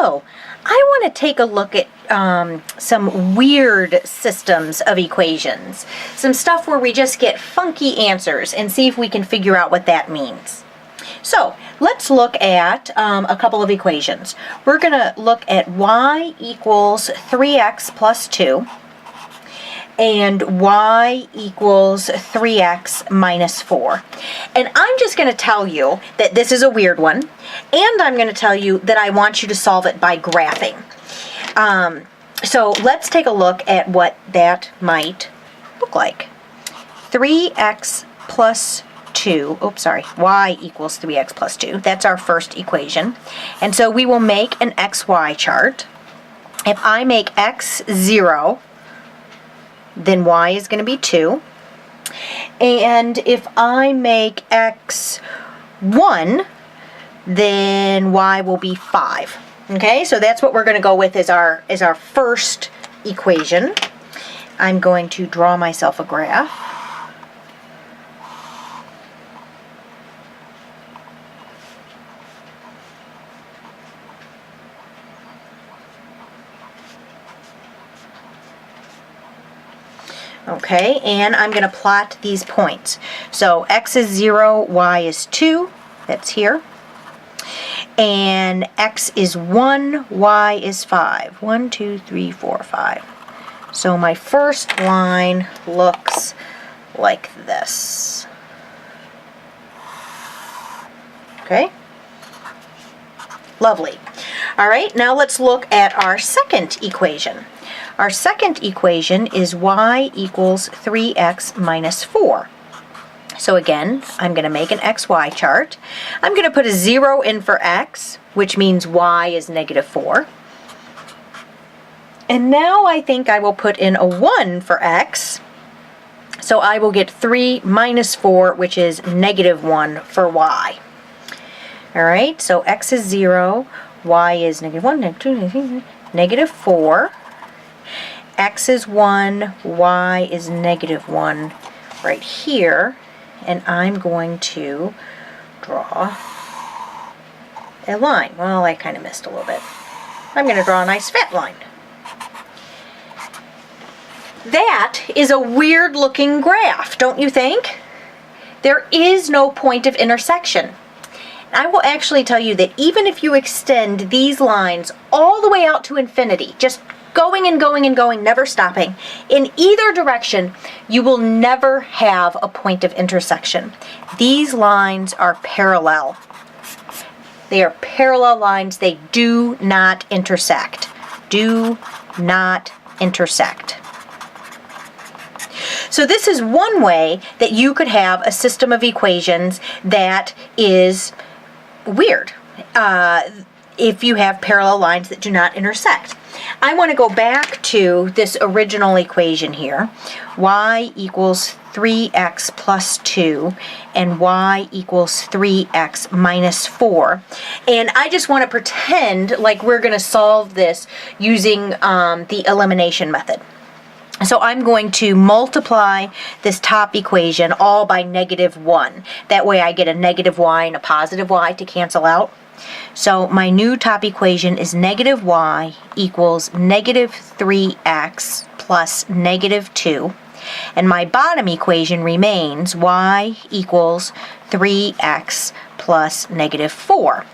hello, I want to take a look at some weird systems of equations. Some stuff where we just get funky answers and see if we can figure out what that means. So let's look at a couple of equations. We're going to look at y equals 3x plus 2 and y equals 3x minus 4. And I'm just going to tell you that this is a weird one, and I'm going to tell you that I want you to solve it by graphing. So let's take a look at what that might look like. 3x plus 2, y equals 3x plus 2. That's our first equation. And so we will make an xy chart. If I make x 0, then y is going to be 2. And if I make x 1, then y will be 5. Okay, so that's what we're going to go with as our first equation. I'm going to draw myself a graph. Okay, and I'm going to plot these points. So x is 0, y is 2, that's here. And x is 1, y is 5. 1, 2, 3, 4, 5. So my first line looks like this. Okay? Lovely. All right, now let's look at our second equation. Our second equation is y equals 3x minus 4. So again, I'm going to make an xy chart. I'm going to put a 0 in for x, which means y is negative 4. And now I think I will put in a 1 for x. So I will get 3 minus 4, which is negative 1 for y. All right, so x is 0, y is negative 1, negative 2, negative 4. X is 1, y is negative 1 right here, and I'm going to draw a line. Well, I kind of missed a little bit. I'm going to draw a nice fat line. That is a weird looking graph, don't you think? There is no point of intersection. I will actually tell you that even if you extend these lines all the way out to infinity, just going and going and going, never stopping, in either direction, you will never have a point of intersection. These lines are parallel. They are parallel lines. They do not intersect. Do not intersect. So this is one way that you could have a system of equations that is weird if you have parallel lines that do not intersect. I want to go back to this original equation here. Y equals 3x plus 2 and y equals 3x minus 4. And I just want to pretend like we're going to solve this using the elimination method. So I'm going to multiply this top equation all by negative 1. That way I get a negative y and a positive y to cancel out. So my new top equation is negative y equals negative 3x plus negative 2. And my bottom equation remains y equals 3x plus negative 4.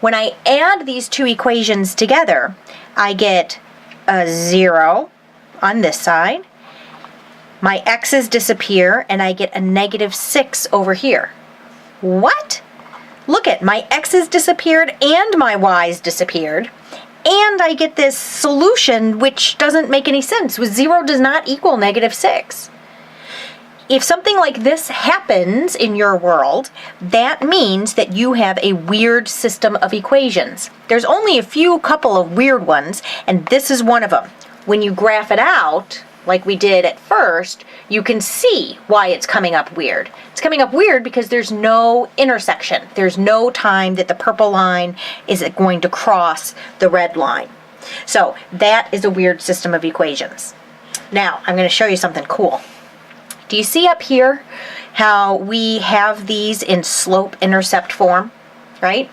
When I add these two equations together, I get a 0 on this side. My x's disappear and I get a negative 6 over here. What? Look at, my x's disappeared and my y's disappeared, and I get this solution which doesn't make any sense. With 0 does not equal negative 6. If something like this happens in your world, that means that you have a weird system of equations. There's only a couple of weird ones, and this is one of them. When you graph it out, like we did at first, you can see why it's coming up weird. It's coming up weird because there's no intersection. There's no time that the purple line is going to cross the red line. So that is a weird system of equations. Now, I'm going to show you something cool. Do you see up here how we have these in slope-intercept form, right?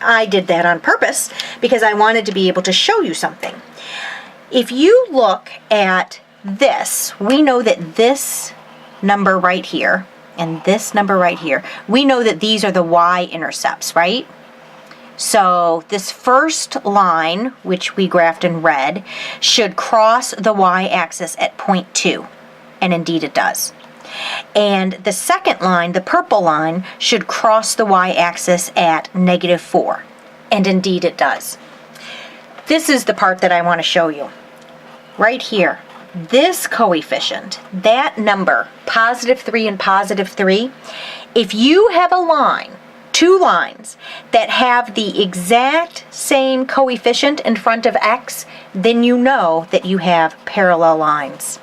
I did that on purpose because I wanted to be able to show you something. If you look at this, we know that this number right here and this number right here, we know that these are the y-intercepts, right? So this first line, which we graphed in red, should cross the y-axis at 0.2, and indeed it does. And the second line, the purple line, should cross the y-axis at -4, and indeed it does. This is the part that I want to show you. Right here, this coefficient, that number, +3 and +3, if you have a line, two lines, that have the exact same coefficient in front of x, then you know that you have parallel lines.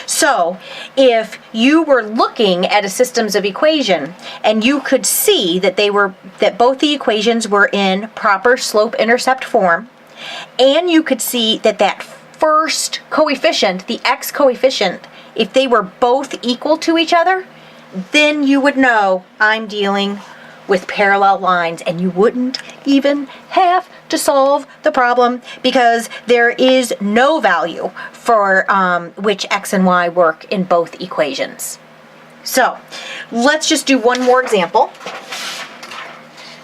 So, if you were looking at a systems of equation and you could see that both the equations were in proper slope-intercept form, and you could see that that first coefficient, the x coefficient, if they were both equal to each other, then you would know I'm dealing with parallel lines, and you wouldn't even have to solve the problem because there is no value for which x and y work in both equations. So let's just do one more example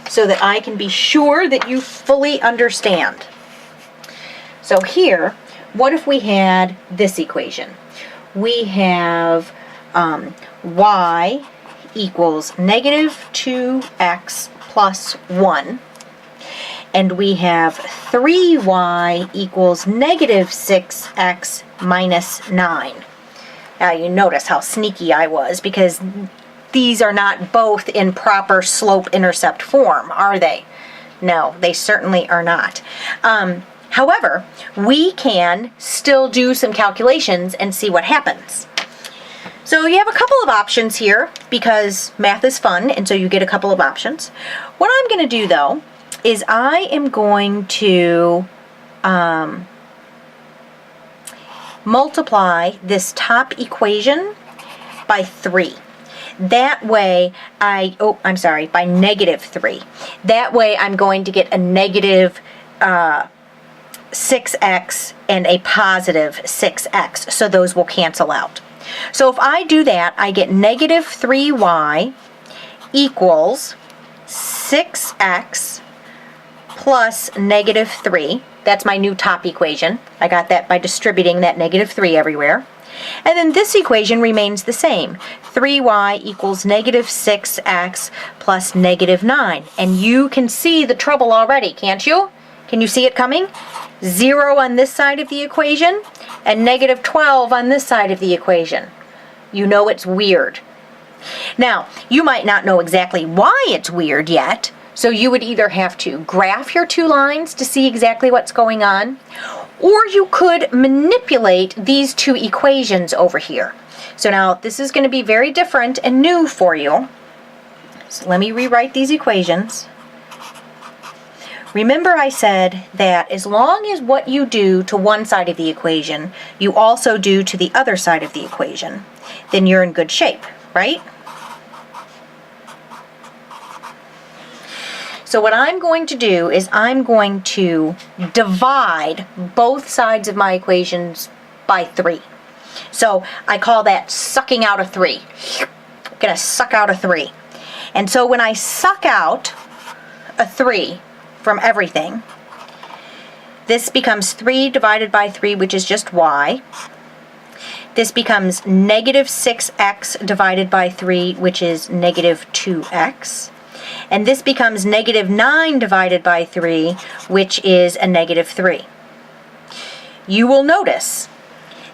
so that I can be sure that you fully understand. So here, what if we had this equation? We have y equals -2x plus 1, and we have 3y equals -6x minus 9. Now you notice how sneaky I was, because these are not both in proper slope-intercept form, are they? No, they certainly are not. However, we can still do some calculations and see what happens. So you have a couple of options here because math is fun, and so you get a couple of options. What I'm going to do, though, is I am going to multiply this top equation by 3. That way by -3. That way I'm going to get a negative 6x and a positive 6x, so those will cancel out. So if I do that, I get -3y equals 6x plus -3. That's my new top equation. I got that by distributing that -3 everywhere. And then this equation remains the same. 3y equals -6x plus -9. And you can see the trouble already, can't you? Can you see it coming? 0 on this side of the equation and -12 on this side of the equation. You know it's weird. Now, you might not know exactly why it's weird yet, so you would either have to graph your two lines to see exactly what's going on, or you could manipulate these two equations over here. So now, this is going to be very different and new for you. So let me rewrite these equations. Remember I said that as long as what you do to one side of the equation, you also do to the other side of the equation, then you're in good shape, right? So what I'm going to do is I'm going to divide both sides of my equations by 3. So I call that sucking out a 3. I'm going to suck out a 3. And so when I suck out a 3 from everything, this becomes 3 divided by 3, which is just y. This becomes -6x divided by 3, which is -2x. And this becomes -9 divided by 3, which is a -3. You will notice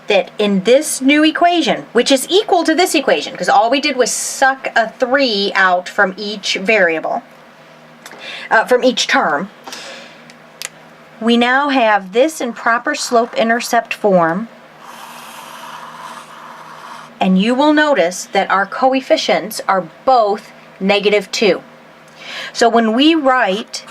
that in this new equation, which is equal to this equation, because all we did was suck a 3 out from each variable, from each term, we now have this in proper slope-intercept form, and you will notice that our coefficients are both -2. So when we write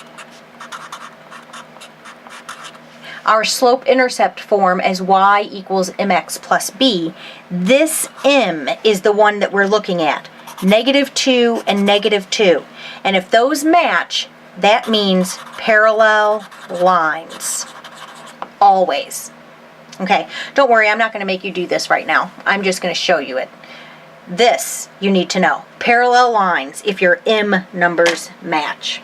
our slope-intercept form as y equals mx plus b, this m is the one that we're looking at, -2 and -2. And if those match, that means parallel lines. Always. Okay, don't worry, I'm not going to make you do this right now. I'm just going to show you it. This you need to know. Parallel lines if your M numbers match.